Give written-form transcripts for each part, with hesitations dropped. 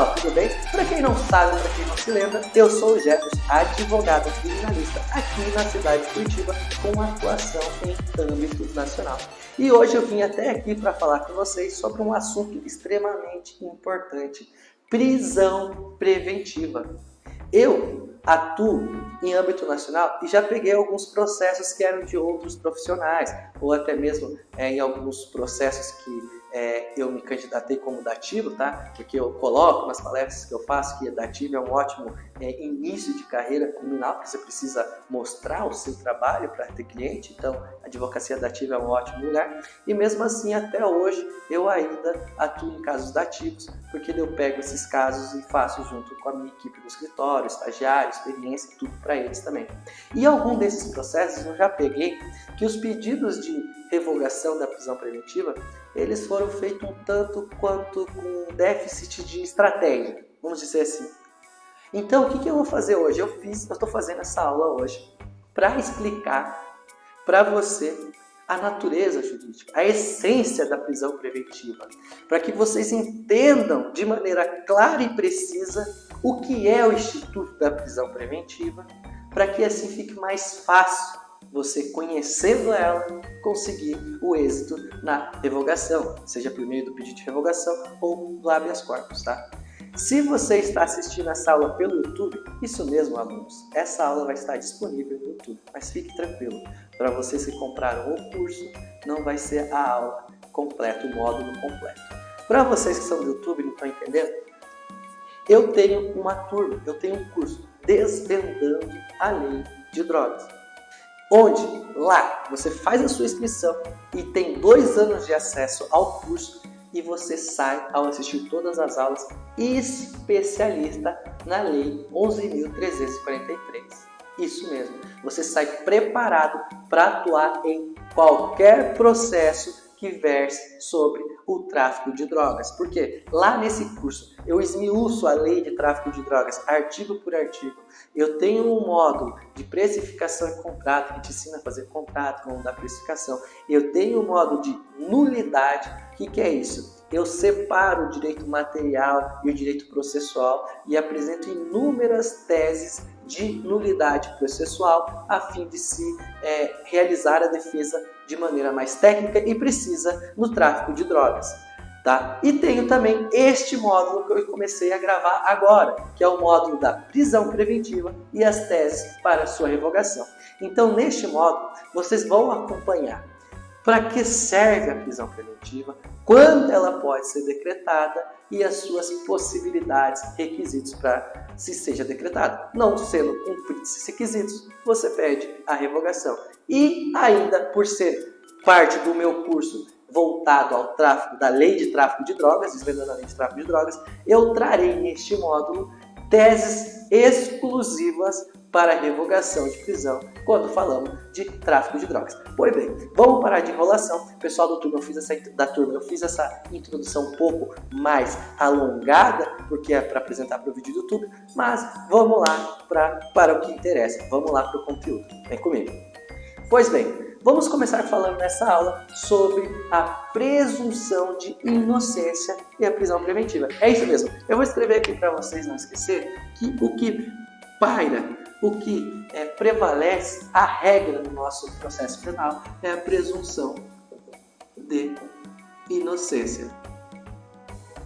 pessoal, tudo bem? Para quem não sabe, para quem não se lembra, eu sou o Jefferson, advogado criminalista aqui na cidade de Curitiba, com atuação em âmbito nacional. E hoje eu vim até aqui para falar com vocês sobre um assunto extremamente importante: prisão preventiva. Eu atuo em âmbito nacional e já peguei alguns processos que eram de outros profissionais, ou até mesmo em alguns processos que eu me candidatei como dativo, tá? Porque eu coloco nas palestras que eu faço que dativo é um ótimo início de carreira criminal, porque você precisa mostrar o seu trabalho para ter cliente, então a advocacia dativa é um ótimo lugar. E mesmo assim, até hoje, eu ainda atuo em casos dativos, porque eu pego esses casos e faço junto com a minha equipe do escritório, estagiário, experiência, tudo para eles também. E algum desses processos eu já peguei que os pedidos de revogação da prisão preventiva, eles foram feitos um tanto quanto com déficit de estratégia, vamos dizer assim. Então, o que eu vou fazer hoje? Eu estou fazendo essa aula hoje para explicar para você a natureza jurídica, a essência da prisão preventiva, para que vocês entendam de maneira clara e precisa o que é o Instituto da Prisão Preventiva, para que assim fique mais fácil você, conhecendo ela, conseguir o êxito na revogação, seja por meio do pedido de revogação ou do habeas corpus, tá? Se você está assistindo essa aula pelo YouTube, isso mesmo, alunos, essa aula vai estar disponível no YouTube, mas fique tranquilo, para vocês que compraram o curso, não vai ser a aula completa, o módulo completo. Para vocês que são do YouTube e não estão entendendo, eu tenho uma turma, eu tenho um curso, Desvendando a Lei de Drogas, onde lá você faz a sua inscrição e tem 2 anos de acesso ao curso e você sai, ao assistir todas as aulas, especialista na Lei 11.343. Isso mesmo, você sai preparado para atuar em qualquer processo que verse sobre o tráfico de drogas. Porque lá nesse curso eu esmiuço a lei de tráfico de drogas, artigo por artigo. Eu tenho um módulo de precificação e contrato, que te ensina a fazer contrato, como da precificação. Eu tenho um módulo de nulidade. O que é isso? Eu separo o direito material e o direito processual e apresento inúmeras teses de nulidade processual a fim de se realizar a defesa de maneira mais técnica e precisa no tráfico de drogas. Tá? E tenho também este módulo que eu comecei a gravar agora, que é o módulo da prisão preventiva e as teses para a sua revogação. Então, neste módulo, vocês vão acompanhar para que serve a prisão preventiva, quando ela pode ser decretada e as suas possibilidades, requisitos para se seja decretada. Não sendo cumpridos esses requisitos, você pede a revogação. E ainda, por ser parte do meu curso voltado ao tráfico, da lei de tráfico de drogas, desvendando a lei de tráfico de drogas, eu trarei neste módulo teses exclusivas para a revogação de prisão quando falamos de tráfico de drogas. Pois bem, vamos parar de enrolação. Pessoal do turma, eu fiz essa introdução um pouco mais alongada, porque é para apresentar para o vídeo do YouTube, mas vamos lá para o que interessa, vamos lá para o conteúdo. Vem comigo. Pois bem, vamos começar falando nessa aula sobre a presunção de inocência e a prisão preventiva. É isso mesmo. Eu vou escrever aqui para vocês não esquecerem que o que paira, o que prevalece, a regra no nosso processo penal é a presunção de inocência.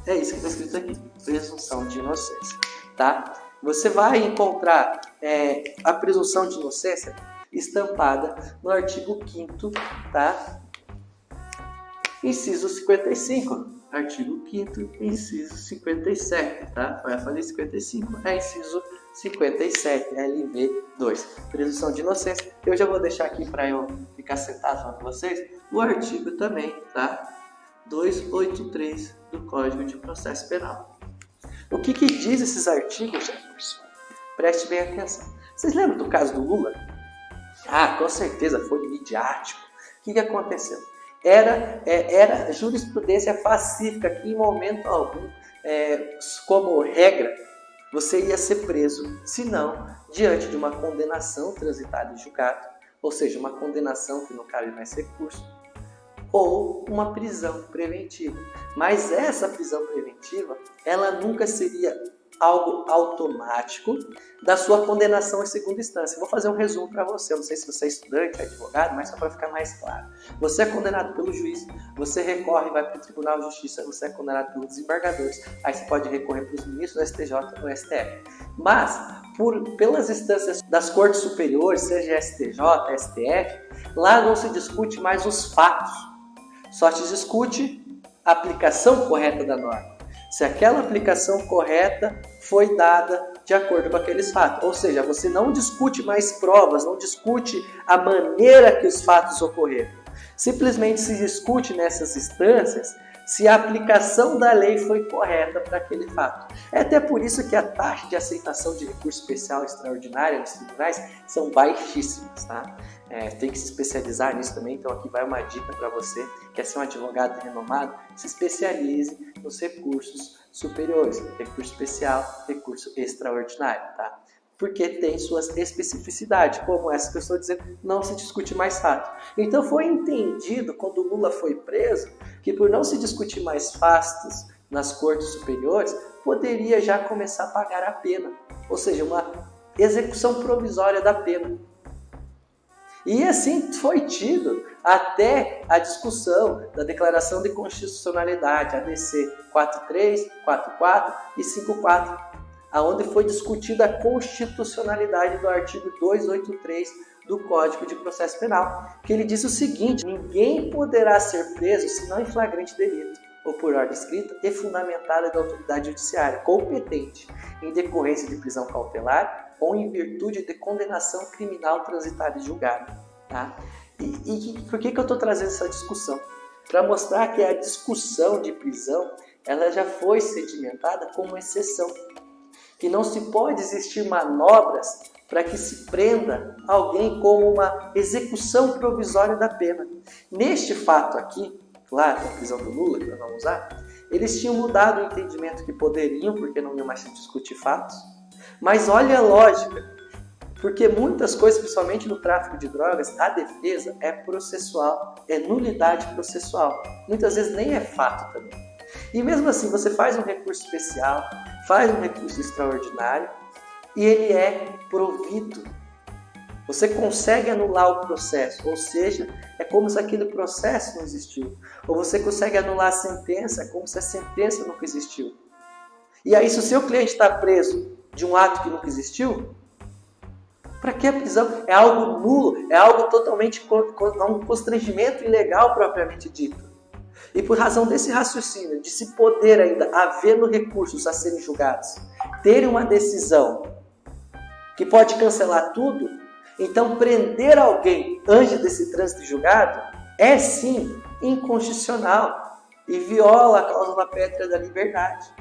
É isso que está escrito aqui, presunção de inocência, tá? Você vai encontrar a presunção de inocência estampada no artigo 5º, tá? Inciso 55. Artigo 5º, inciso 57, tá? Eu falei 55, é inciso 57, LV2. Presunção de inocência. Eu já vou deixar aqui para eu ficar sentado falando com vocês o artigo também, tá? 283 do Código de Processo Penal. O que diz esses artigos, Jefferson? Preste bem atenção. Vocês lembram do caso do Lula? Ah, com certeza foi midiático. O que aconteceu? Era jurisprudência pacífica que em momento algum, como regra, você ia ser preso, se não, diante de uma condenação transitada em julgado, ou seja, uma condenação que no caso de mais recurso, ou uma prisão preventiva. Mas essa prisão preventiva, ela nunca seria algo automático da sua condenação em segunda instância. Vou fazer um resumo para você. Eu não sei se você é estudante, advogado, mas só para ficar mais claro. Você é condenado pelo juiz, você recorre, vai para o Tribunal de Justiça, você é condenado pelos desembargadores, aí você pode recorrer para os ministros do STJ ou STF. Mas, pelas instâncias das cortes superiores, seja STJ, STF, lá não se discute mais os fatos, só se discute a aplicação correta da norma. Se aquela aplicação correta foi dada de acordo com aqueles fatos. Ou seja, você não discute mais provas, não discute a maneira que os fatos ocorreram. Simplesmente se discute nessas instâncias se a aplicação da lei foi correta para aquele fato. É até por isso que a taxa de aceitação de recurso especial extraordinário nos tribunais são baixíssimas, tá? Tem que se especializar nisso também, então aqui vai uma dica para você que quer ser um advogado renomado, se especialize nos recursos superiores, recurso especial, recurso extraordinário, tá? Porque tem suas especificidades, como essa que eu estou dizendo, não se discute mais fato. Então foi entendido, quando Lula foi preso, que por não se discutir mais fatos nas cortes superiores, poderia já começar a pagar a pena, ou seja, uma execução provisória da pena. E assim foi tido até a discussão da Declaração de Constitucionalidade, ADC 43, 44 e 54, aonde foi discutida a constitucionalidade do artigo 283 do Código de Processo Penal, que ele diz o seguinte: ninguém poderá ser preso senão em flagrante delito, ou por ordem escrita e fundamentada da autoridade judiciária competente, em decorrência de prisão cautelar ou em virtude de condenação criminal transitada e julgada. Tá? E por que eu estou trazendo essa discussão? Para mostrar que a discussão de prisão ela já foi sedimentada como exceção, que não se pode existir manobras para que se prenda alguém como uma execução provisória da pena. Neste fato aqui, claro, a prisão do Lula, que nós vamos usar, eles tinham mudado o entendimento que poderiam, porque não iam mais se discutir fatos. Mas olha a lógica, porque muitas coisas, principalmente no tráfico de drogas, a defesa é processual, é nulidade processual. Muitas vezes nem é fato também. E mesmo assim, você faz um recurso especial, faz um recurso extraordinário e ele é provido. Você consegue anular o processo, ou seja, é como se aquele processo não existiu. Ou você consegue anular a sentença, como se a sentença nunca existiu. E aí, se o seu cliente está preso de um ato que nunca existiu, para que a prisão? É algo nulo, é algo totalmente um constrangimento ilegal propriamente dito. E por razão desse raciocínio, de se poder ainda haver no recursos a serem julgados, ter uma decisão que pode cancelar tudo, então prender alguém antes desse trânsito julgado é sim inconstitucional e viola a cláusula pétrea da liberdade.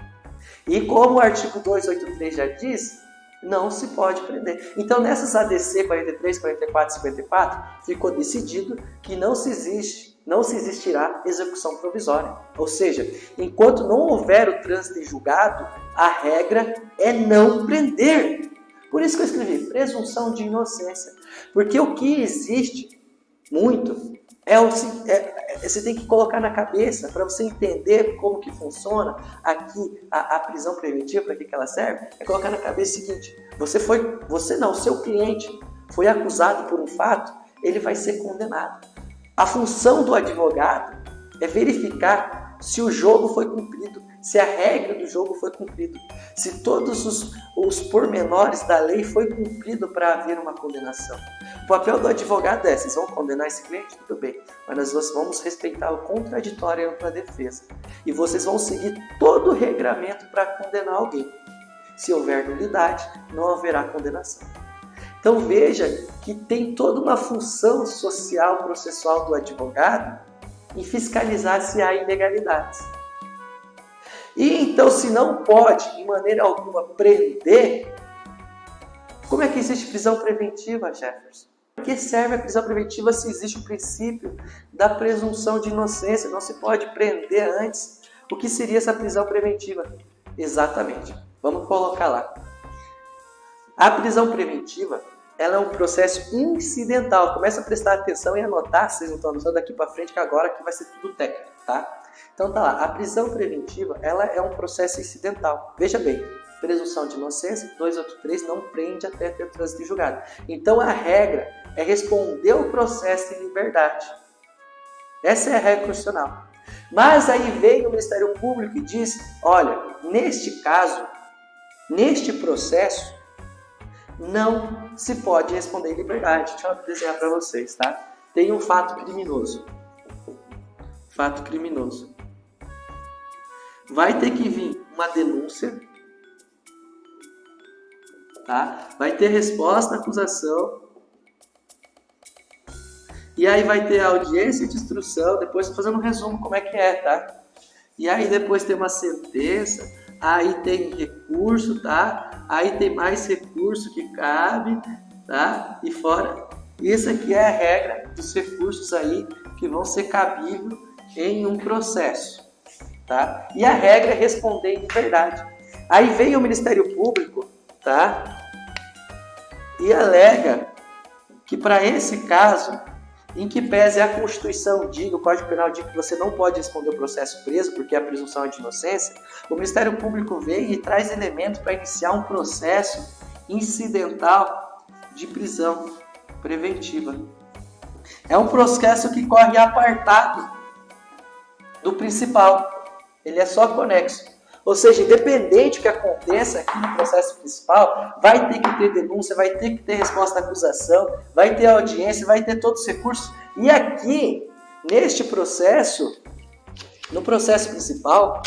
E como o artigo 283 já diz, não se pode prender. Então nessas ADC 43, 44 e 54 ficou decidido que não se existirá execução provisória. Ou seja, enquanto não houver o trânsito em julgado, a regra é não prender. Por isso que eu escrevi presunção de inocência. Porque o que existe muito você tem que colocar na cabeça para você entender como que funciona aqui a prisão preventiva, para que ela serve, é colocar na cabeça o seguinte: seu cliente foi acusado por um fato, ele vai ser condenado. A função do advogado é verificar se o jogo foi cumprido, se a regra do jogo foi cumprida, se todos os pormenores da lei foi cumprido para haver uma condenação. O papel do advogado é: vocês vão condenar esse cliente? Tudo bem, mas nós vamos respeitar o contraditório e a ampla defesa. E vocês vão seguir todo o regramento para condenar alguém. Se houver nulidade, não haverá condenação. Então veja que tem toda uma função social processual do advogado em fiscalizar se há ilegalidades. E então, se não pode, de maneira alguma, prender, como é que existe prisão preventiva, Jefferson? Para que serve a prisão preventiva se existe o princípio da presunção de inocência? Não se pode prender antes. O que seria essa prisão preventiva? Exatamente. Vamos colocar lá. A prisão preventiva ela é um processo incidental. Começa a prestar atenção e anotar, vocês não estão anotando daqui para frente, que agora aqui vai ser tudo técnico, tá? Então tá lá, a prisão preventiva, ela é um processo incidental. Veja bem, presunção de inocência, 283 não prende até ter trânsito em julgado. Então a regra é responder o processo em liberdade. Essa é a regra constitucional. Mas aí vem o Ministério Público e diz, olha, neste caso, neste processo, não se pode responder em liberdade. Deixa eu desenhar para vocês, tá? Tem um fato criminoso. Fato criminoso. Vai ter que vir uma denúncia, tá? Vai ter resposta à acusação. E aí vai ter a audiência de instrução. Depois estou fazendo um resumo como é que é, tá? E aí depois tem uma sentença. Aí tem recurso, tá? Aí tem mais recurso que cabe, tá? E fora. Isso aqui é a regra dos recursos aí que vão ser cabíveis em um processo, tá? E a regra é responder em liberdade. Aí vem o Ministério Público, tá? E alega que para esse caso, em que pese a Constituição diga, o Código Penal diga que você não pode responder o processo preso, porque a presunção é de inocência, o Ministério Público vem e traz elementos para iniciar um processo incidental de prisão preventiva. É um processo que corre apartado do principal. Ele é só conexo. Ou seja, independente do que aconteça aqui no processo principal, vai ter que ter denúncia, vai ter que ter resposta à acusação, vai ter audiência, vai ter todos os recursos. E aqui, neste processo, no processo principal,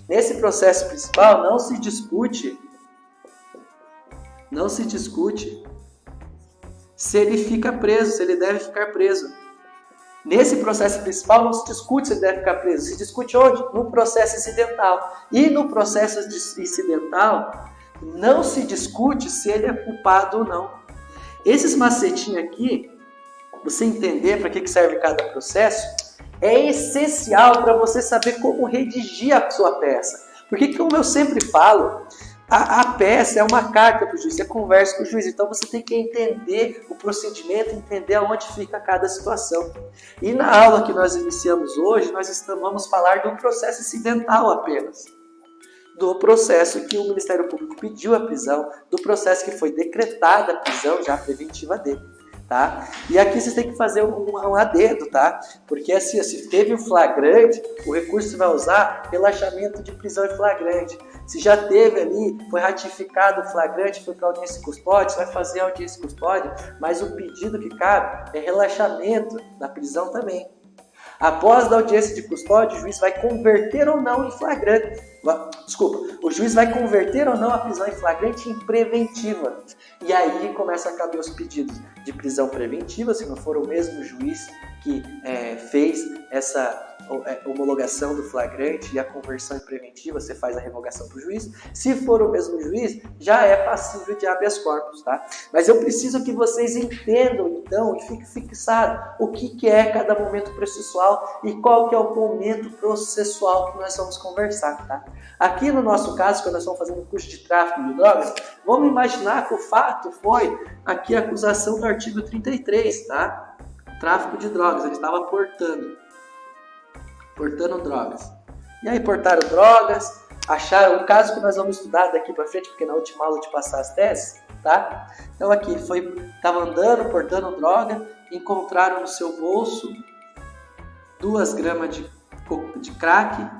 nesse processo principal não se discute se ele fica preso, se ele deve ficar preso. Nesse processo principal não se discute se ele deve ficar preso, se discute onde? No processo incidental. E no processo incidental não se discute se ele é culpado ou não. Esses macetinhos aqui, você entender para que serve cada processo, é essencial para você saber como redigir a sua peça. Porque, como eu sempre falo, a peça é uma carta para o juiz, você conversa com o juiz, então você tem que entender o procedimento, entender aonde fica cada situação. E na aula que nós iniciamos hoje, nós vamos falar do processo incidental apenas. Do processo que o Ministério Público pediu a prisão, do processo que foi decretada a prisão já preventiva dele. Tá? E aqui vocês têm que fazer um adendo, tá? Porque assim, se teve o flagrante, o recurso vai usar relaxamento de prisão em flagrante. Se já teve ali, foi ratificado o flagrante, foi para audiência de custódia, você vai fazer a audiência de custódia, mas o pedido que cabe é relaxamento da prisão também. Após a audiência de custódia, o juiz vai converter ou não em flagrante. O juiz vai converter ou não a prisão em flagrante em preventiva. E aí começa a caber os pedidos de prisão preventiva, se não for o mesmo juiz que fez essa homologação do flagrante e a conversão em preventiva, você faz a revogação para o juiz. Se for o mesmo juiz, já é passível de habeas corpus, tá? Mas eu preciso que vocês entendam, então, e fique fixado o que é cada momento processual e qual que é o momento processual que nós vamos conversar, tá? Aqui no nosso caso, quando nós estamos fazendo um curso de tráfico de drogas, vamos imaginar que o fato foi aqui a acusação do artigo 33, tá? Tráfico de drogas, ele estava portando drogas. E aí portaram drogas, acharam o caso que nós vamos estudar daqui para frente, porque na última aula de passar as teses, tá? Então aqui, estava andando, portando droga, encontraram no seu bolso 2 gramas de crack,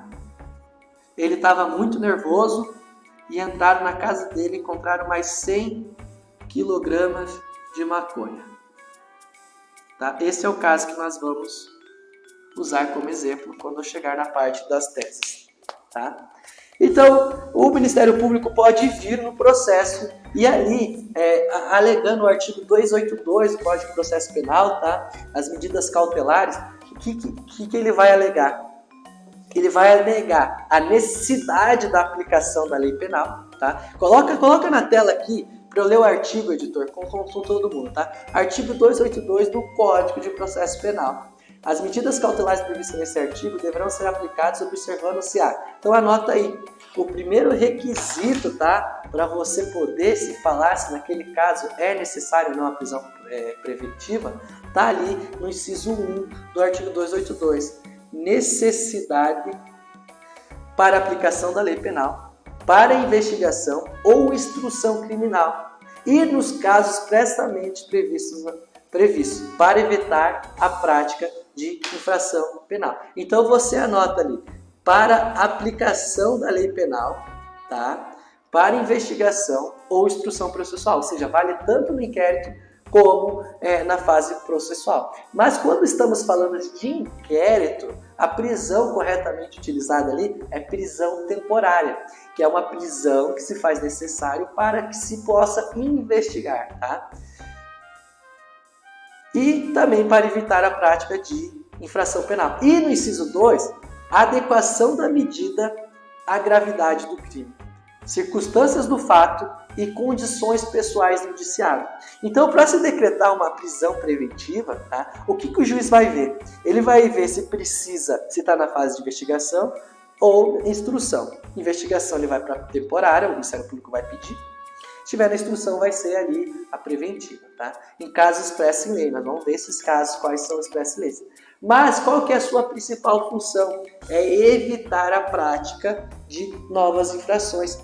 ele estava muito nervoso e entraram na casa dele e encontraram mais 100 quilogramas de maconha. Tá? Esse é o caso que nós vamos usar como exemplo quando eu chegar na parte das teses. Tá? Então, o Ministério Público pode vir no processo e ali, alegando o artigo 282 do Código de Processo Penal, tá? As medidas cautelares, o que ele vai alegar? Ele vai alegar a necessidade da aplicação da lei penal. Tá? Coloca na tela aqui para eu ler o artigo, editor, com todo mundo. Tá? Artigo 282 do Código de Processo Penal. As medidas cautelares previstas nesse artigo deverão ser aplicadas observando-se a... Então anota aí. o primeiro requisito, tá, para você poder se falar se naquele caso é necessário ou não a prisão preventiva, tá ali no inciso 1 do artigo 282. Necessidade para aplicação da lei penal, para investigação ou instrução criminal e nos casos expressamente previstos para evitar a prática de infração penal. Então você anota ali, para aplicação da lei penal, tá? Para investigação ou instrução processual, ou seja, vale tanto no inquérito como na fase processual. Mas quando estamos falando de inquérito, a prisão corretamente utilizada ali é prisão temporária, que é uma prisão que se faz necessário para que se possa investigar, tá? E também para evitar a prática de infração penal. E no inciso 2, adequação da medida à gravidade do crime, circunstâncias do fato e condições pessoais do indiciado. Então, para se decretar uma prisão preventiva, tá, o que o juiz vai ver? Ele vai ver se precisa, se está na fase de investigação ou instrução. Investigação ele vai para a temporária, o Ministério Público vai pedir. Se tiver na instrução, vai ser ali a preventiva, tá? Em casos expressos em lei, nós vamos ver esses casos, quais são expressos em lei. Mas qual que é a sua principal função? É evitar a prática de novas infrações.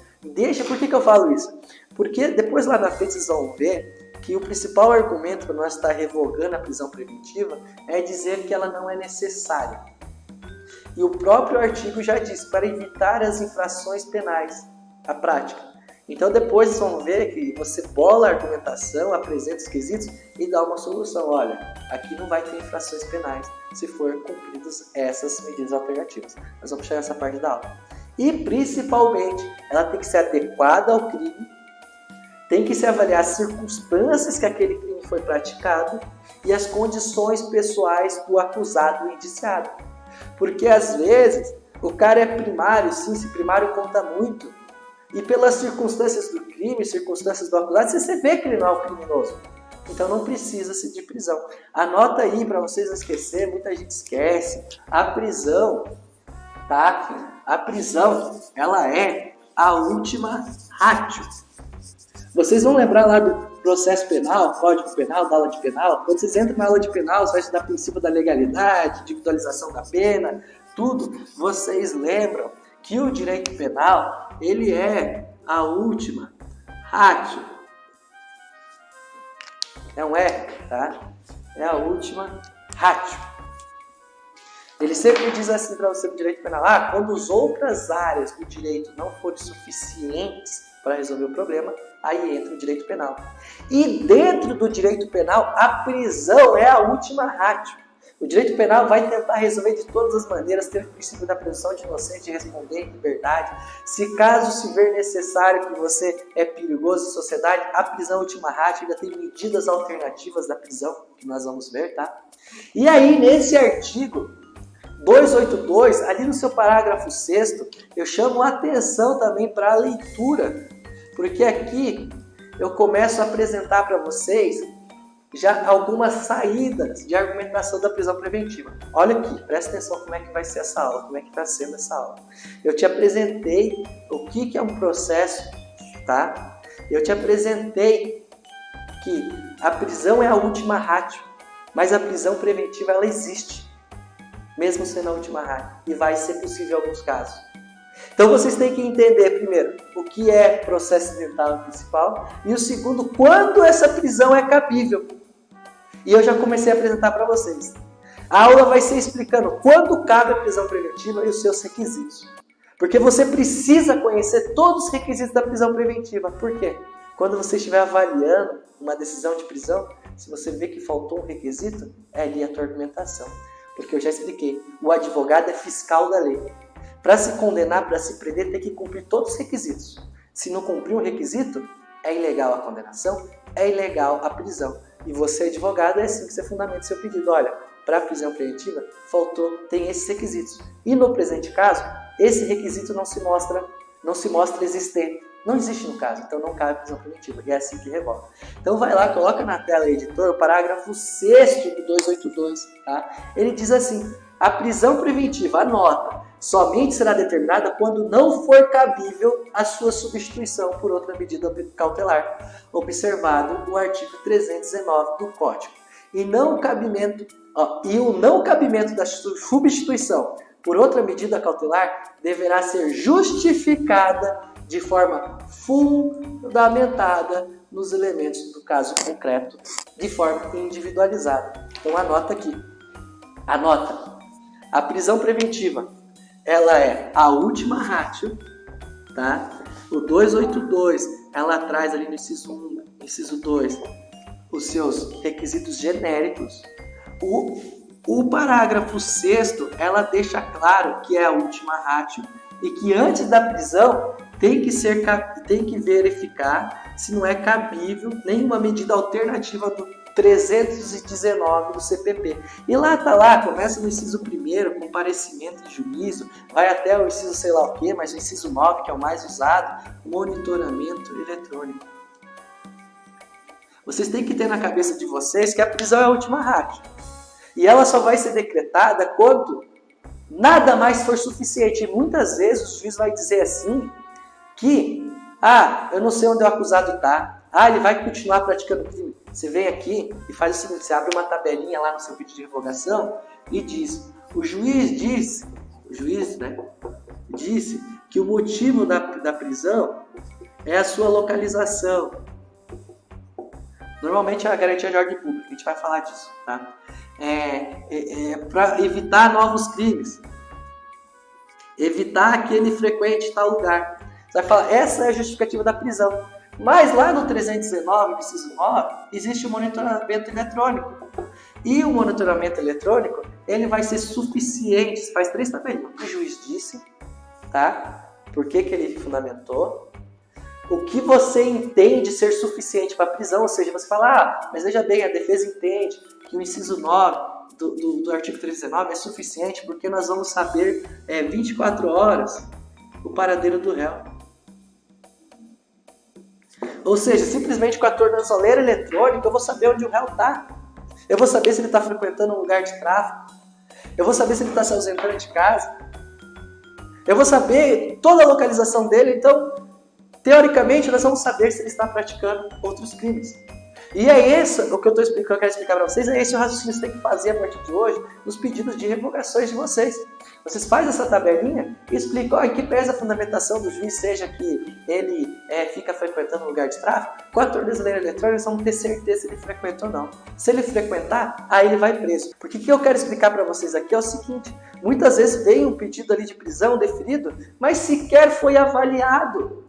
Por que eu falo isso? Porque depois lá na frente vocês vão ver que o principal argumento para nós estar revogando a prisão preventiva é dizer que ela não é necessária. E o próprio artigo já diz, para evitar as infrações penais, a prática. Então depois vocês vão ver que você bola a argumentação, apresenta os quesitos e dá uma solução. Olha, aqui não vai ter infrações penais se for cumpridas essas medidas alternativas. Nós vamos chegar nessa parte da aula. E principalmente, ela tem que ser adequada ao crime, tem que se avaliar as circunstâncias que aquele crime foi praticado e as condições pessoais do acusado e indiciado. Porque às vezes o cara é primário, sim, se primário conta muito. E pelas circunstâncias do crime, circunstâncias do acusado, você vê que ele não é o criminoso. Então não precisa-se de prisão. Anota aí para vocês não esquecerem, muita gente esquece. A prisão, tá? A prisão, ela é a última ratio. Vocês vão lembrar lá do processo penal, código penal, da aula de penal. Quando vocês entram na aula de penal, você vai estudar o princípio da legalidade, individualização da pena, tudo. Vocês lembram que o direito penal, ele é a última ratio. É um R, tá? É a última ratio. Ele sempre diz assim para você no direito penal, quando as outras áreas do direito não forem suficientes para resolver o problema, aí entra o direito penal. E dentro do direito penal, a prisão é a última ratio. O direito penal vai tentar resolver de todas as maneiras, ter o princípio da presunção de inocência, de responder em liberdade. Se caso se ver necessário que você é perigoso em sociedade, a prisão última ratio ainda tem medidas alternativas da prisão, que nós vamos ver, tá? E aí, nesse artigo 282, ali no seu parágrafo 6º, eu chamo a atenção também para a leitura, porque aqui eu começo a apresentar para vocês já algumas saídas de argumentação da prisão preventiva. Olha aqui, presta atenção como é que vai ser essa aula, como é que está sendo essa aula. Eu te apresentei o que é um processo, tá? Eu te apresentei que a prisão é a última ratio, mas a prisão preventiva ela existe, mesmo sendo a última ratio, e vai ser possível em alguns casos. Então vocês têm que entender primeiro o que é processo incidental principal e o segundo, quando essa prisão é cabível. E eu já comecei a apresentar para vocês. A aula vai ser explicando quando cabe a prisão preventiva e os seus requisitos. Porque você precisa conhecer todos os requisitos da prisão preventiva. Por quê? Quando você estiver avaliando uma decisão de prisão, se você vê que faltou um requisito, é ali a tua argumentação. Porque eu já expliquei, o advogado é fiscal da lei. Para se condenar, para se prender, tem que cumprir todos os requisitos. Se não cumprir um requisito, é ilegal a condenação, é ilegal a prisão. E você, advogado, é assim que você fundamenta seu pedido. Olha, para a prisão preventiva, tem esses requisitos. E no presente caso, esse requisito não se mostra existente. Não existe no caso, então não cabe a prisão preventiva. E é assim que revoga. Então vai lá, coloca na tela, editor, o parágrafo 6º do 282. Tá? Ele diz assim, a prisão preventiva, anota, somente será determinada quando não for cabível a sua substituição por outra medida cautelar, observado o artigo 319 do Código. E o não cabimento da substituição por outra medida cautelar deverá ser justificada de forma fundamentada nos elementos do caso concreto, de forma individualizada. Então anota aqui. Anota. A prisão preventiva, ela é a última ratio, tá? O 282, ela traz ali no inciso 1, inciso 2, os seus requisitos genéricos. O parágrafo 6º, ela deixa claro que é a última ratio e que antes da prisão tem que verificar se não é cabível nenhuma medida alternativa do 319 do CPP. E lá começa no inciso 1º, comparecimento e juízo, vai até o inciso sei lá o quê, mas o inciso 9, que é o mais usado, monitoramento eletrônico. Vocês têm que ter na cabeça de vocês que a prisão é a última ratio. E ela só vai ser decretada quando nada mais for suficiente. E muitas vezes o juiz vai dizer assim que, eu não sei onde o acusado está, ele vai continuar praticando crime. Você vem aqui e faz o seguinte, você abre uma tabelinha lá no seu pedido de revogação e diz, o juiz disse que o motivo da prisão é a sua localização. Normalmente é a garantia de ordem pública, a gente vai falar disso, tá? Para evitar novos crimes, evitar que ele frequente tal lugar. Você vai falar, essa é a justificativa da prisão. Mas lá no 319, inciso 9, existe o monitoramento eletrônico. E o monitoramento eletrônico, ele vai ser suficiente. Você faz 3 tabelinhas. O que o juiz disse, tá? Por que ele fundamentou? O que você entende ser suficiente para a prisão, ou seja, você fala, mas veja bem, a defesa entende que o inciso 9 do artigo 319 é suficiente porque nós vamos saber 24 horas o paradeiro do réu. Ou seja, simplesmente com a tornozeleira eletrônica eu vou saber onde o réu está. Eu vou saber se ele está frequentando um lugar de tráfico. Eu vou saber se ele está se ausentando de casa. Eu vou saber toda a localização dele, então teoricamente, nós vamos saber se ele está praticando outros crimes. E é isso o que eu quero explicar para vocês, é esse o raciocínio que vocês têm que fazer a partir de hoje nos pedidos de revogações de vocês. Vocês fazem essa tabelinha e explicam em que pese a fundamentação do juiz, seja que ele fica frequentando um lugar de tráfico, com a tornozeleira eletrônica nós vamos ter certeza se ele frequenta ou não. Se ele frequentar, aí ele vai preso. Porque o que eu quero explicar para vocês aqui é o seguinte, muitas vezes vem um pedido ali de prisão deferido, mas sequer foi avaliado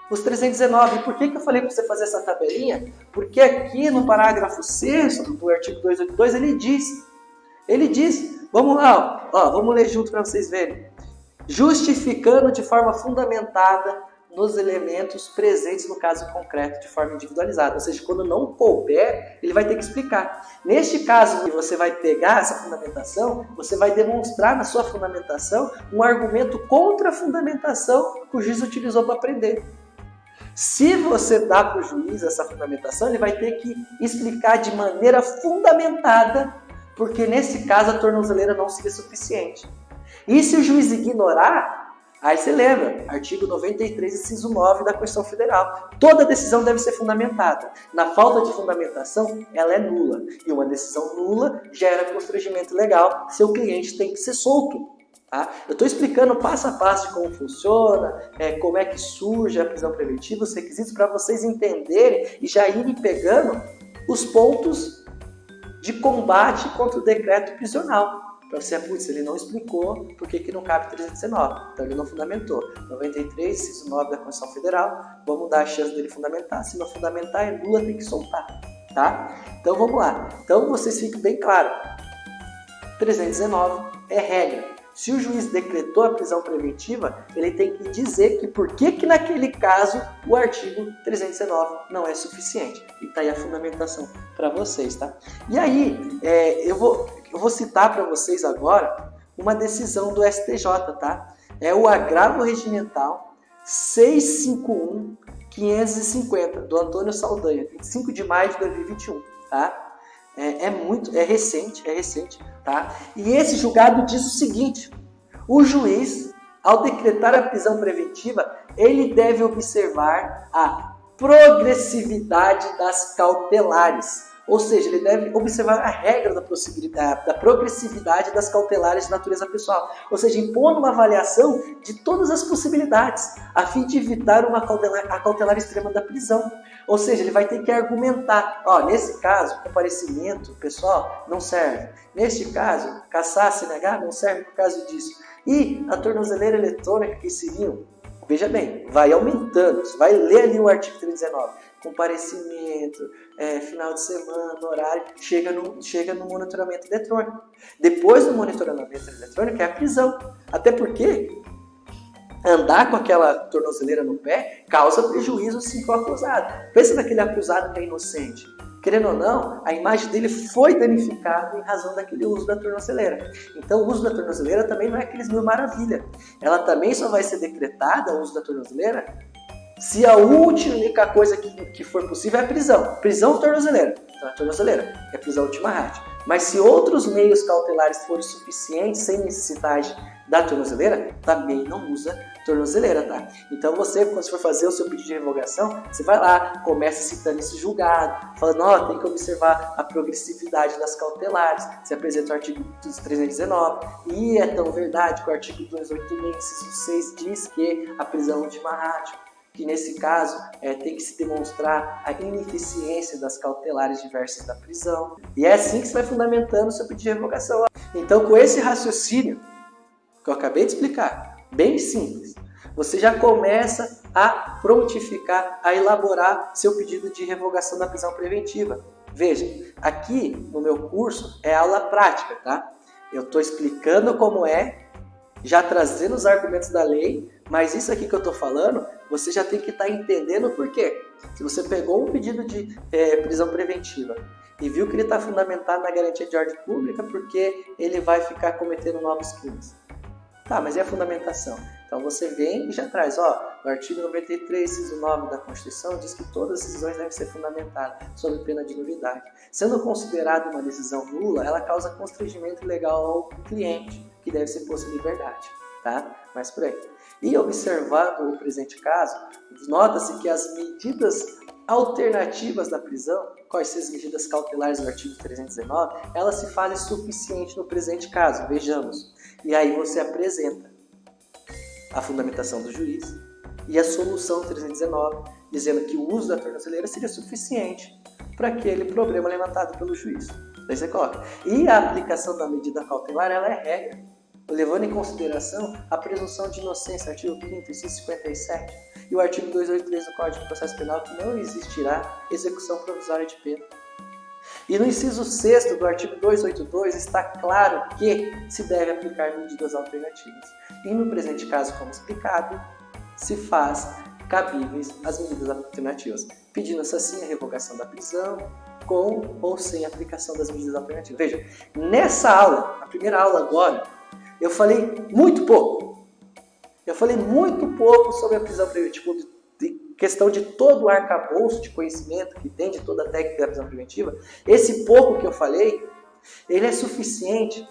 os 319. Por que eu falei para você fazer essa tabelinha? Porque aqui no parágrafo 6º do artigo 282 ele diz, vamos lá, vamos ler junto para vocês verem. Justificando de forma fundamentada nos elementos presentes no caso concreto, de forma individualizada. Ou seja, quando não couber, ele vai ter que explicar. Neste caso, você vai pegar essa fundamentação, você vai demonstrar na sua fundamentação um argumento contra a fundamentação que o juiz utilizou para prender. Se você dá para o juiz essa fundamentação, ele vai ter que explicar de maneira fundamentada, porque nesse caso a tornozeleira não seria suficiente. E se o juiz ignorar, aí você lembra, artigo 93, inciso 9 da Constituição Federal. Toda decisão deve ser fundamentada. Na falta de fundamentação, ela é nula. E uma decisão nula gera constrangimento legal. Seu cliente tem que ser solto. Tá? Eu estou explicando passo a passo de como funciona, como é que surge a prisão preventiva, os requisitos, para vocês entenderem e já irem pegando os pontos de combate contra o decreto prisional. Para você, ele não explicou por que não cabe 319, então ele não fundamentou. 93, inciso 9 da Constituição Federal, vamos dar a chance dele fundamentar. Se não fundamentar, é nula, tem que soltar. Tá? Então vamos lá. Então vocês fiquem bem claros. 319 é regra. Se o juiz decretou a prisão preventiva, ele tem que dizer que por que naquele caso o artigo 319 não é suficiente. E está aí a fundamentação para vocês, tá? E aí, eu vou citar para vocês agora uma decisão do STJ, tá? É o agravo regimental 651-550, do Antônio Saldanha, 25 de maio de 2021, tá? É recente, tá? E esse julgado diz o seguinte: O juiz, ao decretar a prisão preventiva, ele deve observar a progressividade das cautelares. Ou seja, ele deve observar a regra da progressividade das cautelares de natureza pessoal. Ou seja, impor uma avaliação de todas as possibilidades, a fim de evitar a cautelar extrema da prisão. Ou seja, ele vai ter que argumentar. Nesse caso, comparecimento pessoal não serve. Neste caso, caçar, se negar não serve por causa disso. E a tornozeleira eletrônica que seriam, veja bem, vai aumentando. Você vai ler ali o artigo 319. Comparecimento, final de semana, horário, chega no monitoramento eletrônico. Depois do monitoramento eletrônico é a prisão. Até porque andar com aquela tornozeleira no pé causa prejuízo sim para o acusado. Pensa naquele acusado que é inocente. Querendo ou não, a imagem dele foi danificada em razão daquele uso da tornozeleira. Então, o uso da tornozeleira também não é aqueles mil maravilha. Ela também só vai ser decretada, o uso da tornozeleira, se a única coisa que for possível é a prisão. Prisão tornozeleira. Então, a tornozeleira é prisão última rádio. Mas se outros meios cautelares forem suficientes, sem necessidade da tornozeleira, também não usa tornozeleira, tá? Então você, quando você for fazer o seu pedido de revogação, você vai lá, começa citando esse julgado, falando, tem que observar a progressividade das cautelares, você apresenta o artigo 319, e é tão verdade que o artigo 286, inciso 6, diz que a prisão última rádio, que nesse caso tem que se demonstrar a ineficiência das cautelares diversas da prisão. E é assim que você vai fundamentando o seu pedido de revogação. Então, com esse raciocínio que eu acabei de explicar, bem simples, você já começa a prontificar, a elaborar seu pedido de revogação da prisão preventiva. Veja, aqui no meu curso é aula prática, tá? Eu estou explicando como é, já trazendo os argumentos da lei, mas isso aqui que eu estou falando, você já tem que estar entendendo por quê. Se você pegou um pedido de prisão preventiva e viu que ele está fundamentado na garantia de ordem pública porque ele vai ficar cometendo novos crimes. Tá, mas e a fundamentação? Então você vem e já traz, o artigo 93, inciso 9 da Constituição diz que todas as decisões devem ser fundamentadas sob pena de nulidade. Sendo considerada uma decisão nula, ela causa constrangimento ilegal ao cliente, que deve ser posto em liberdade, tá? Mas por aí. E observado o presente caso, nota-se que as medidas alternativas da prisão, quais são as medidas cautelares do artigo 319, elas se fazem suficiente no presente caso, vejamos. E aí você apresenta a fundamentação do juiz e a solução do 319, dizendo que o uso da tornozeleira seria suficiente para aquele problema levantado pelo juiz. Daí você coloca. E a aplicação da medida cautelar, ela é regra, levando em consideração a presunção de inocência, artigo 5º, inciso 57, e o artigo 283 do Código de Processo Penal, que não existirá execução provisória de pena. E no inciso 6º do artigo 282 está claro que se deve aplicar medidas alternativas. E no presente caso, como explicado, se faz cabíveis as medidas alternativas, pedindo-se assim a revogação da prisão, com ou sem aplicação das medidas alternativas. Veja, nessa aula, a primeira aula agora, eu falei muito pouco. Sobre a prisão preventiva, de questão de todo o arcabouço de conhecimento que tem de toda a técnica da prisão preventiva. Esse pouco que eu falei, ele é suficiente,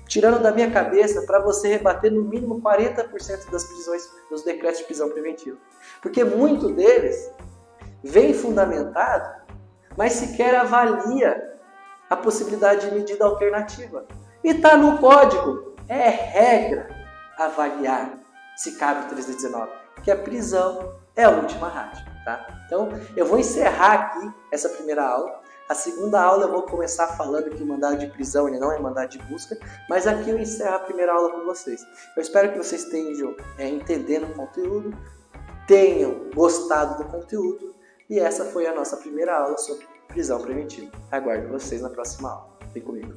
tirando da minha cabeça, para você rebater no mínimo 40% das prisões, dos decretos de prisão preventiva. Porque muito deles vem fundamentado, mas sequer avalia a possibilidade de medida alternativa. E está no código, é regra avaliar se cabe o 319, que a prisão é a última rádio, tá? Então, eu vou encerrar aqui essa primeira aula. A segunda aula eu vou começar falando que o mandado de prisão ele não é mandado de busca, mas aqui eu encerro a primeira aula com vocês. Eu espero que vocês tenham entendendo o conteúdo, tenham gostado do conteúdo, e essa foi a nossa primeira aula sobre prisão preventiva. Aguardo vocês na próxima aula. Vem comigo.